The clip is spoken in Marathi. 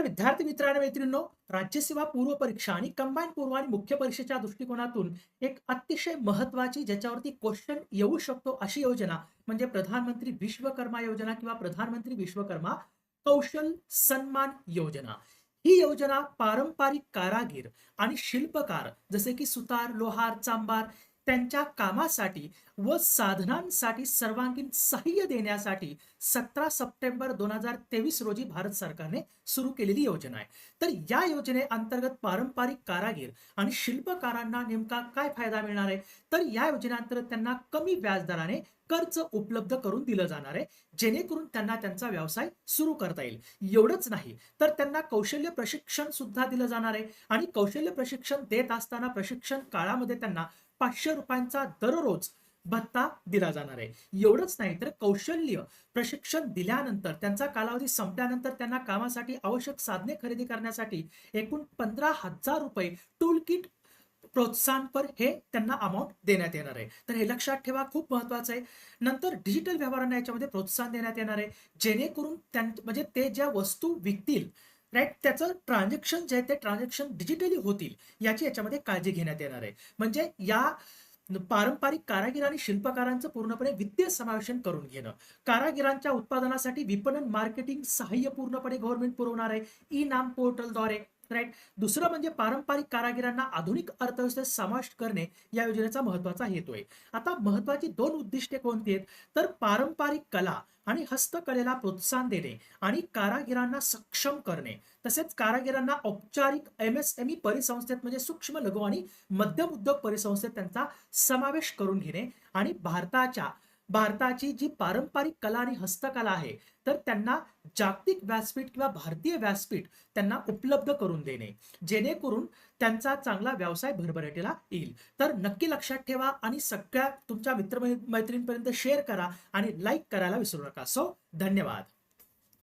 विद्यार्थी मित्रांनो मैत्रिणींनो, राज्यसेवा पूर्व परीक्षा आणि कंबाईन पूर्व आणि मुख्य परीक्षेच्या दृष्टिकोनातून एक अतिशय महत्त्वाची ज्याच्यावरती क्वेश्चन येऊ शकतो अशी योजना म्हणजे प्रधानमंत्री विश्वकर्मा योजना किंवा प्रधानमंत्री विश्वकर्मा कौशल सन्मान योजना. ही योजना पारंपरिक कारागीर आणि शिल्पकार जसे की सुतार, लोहार, चांभार त्यांच्या कामासाठी व साधनांसाठी सर्वांगीण सहाय्य देण्यासाठी 17 सप्टेंबर 2023 रोजी भारत सरकारने सुरू केलेली योजना आहे. तर या योजनेअंतर्गत पारंपरिक कारागीर आणि शिल्पकारांना नेमका काय फायदा मिळणार आहे? तर या योजनेअंतर्गत त्यांना कमी व्याजदराने कर्ज उपलब्ध करून दिलं जाणार आहे, जेणेकरून त्यांना त्यांचा व्यवसाय सुरू करता येईल. एवढंच नाही, तर त्यांना कौशल्य प्रशिक्षण सुद्धा दिलं जाणार आहे आणि कौशल्य प्रशिक्षण देत असताना प्रशिक्षण काळामध्ये त्यांना ₹500 दररोज भत्ता दिला जाणार आहे. एवढंच नाही, तर कौशल्य प्रशिक्षण दिल्यानंतर त्यांचा कालावधी संपल्यानंतर त्यांना कामासाठी आवश्यक साधने खरेदी करण्यासाठी एकूण ₹15,000 टूल किट प्रोत्साहनपर हे त्यांना अमाउंट देण्यात येणार आहे. तर हे लक्षात ठेवा, खूप महत्वाचं आहे. नंतर डिजिटल व्यवहारांना याच्यामध्ये प्रोत्साहन देण्यात येणार आहे, जेणेकरून म्हणजे ते ज्या वस्तू विकतील, राईट, त्याचं ट्रान्झॅक्शन जे आहे ते ट्रान्झॅक्शन डिजिटली होतील याची याच्यामध्ये काळजी घेण्यात येणार आहे. म्हणजे या पारंपरिक कारागीर आणि शिल्पकारांचं पूर्णपणे वित्तीय समावेशन करून घेणं, कारागिरांच्या उत्पादनासाठी विपणन मार्केटिंग सहाय्य पूर्णपणे गव्हर्नमेंट पुरवणार आहे ई नाम पोर्टलद्वारे, राईट. दुसरं म्हणजे पारंपरिक कारागिरांना आधुनिक अर्थव्यवस्थेत समाविष्ट करणे या योजनेचा महत्वाचा हेतू आहे. आता महत्वाची दोन उद्दिष्टे कोणती आहेत? तर पारंपरिक कला आणि हस्तकलेला प्रोत्साहन देणे आणि कारागिरांना सक्षम करणे, तसेच कारागिरांना औपचारिक एमएसएमई परिसंस्थेत म्हणजे सूक्ष्म लघु आणि मध्यम उद्योग परिसंस्थेत त्यांचा समावेश करून घेणे आणि भारताची जी पारंपरिक कला आणि हस्तकला आहे तर त्यांना जागतिक व्यासपीठ किंवा भारतीय व्यासपीठ त्यांना उपलब्ध करून देणे, जेणेकरून त्यांचा चांगला व्यवसाय भरभराटीला येईल. तर नक्की लक्षात ठेवा आणि सगळ्या तुमच्या मित्रमैत्रिणींपर्यंत शेअर करा आणि लाईक करायला विसरू नका. सो धन्यवाद.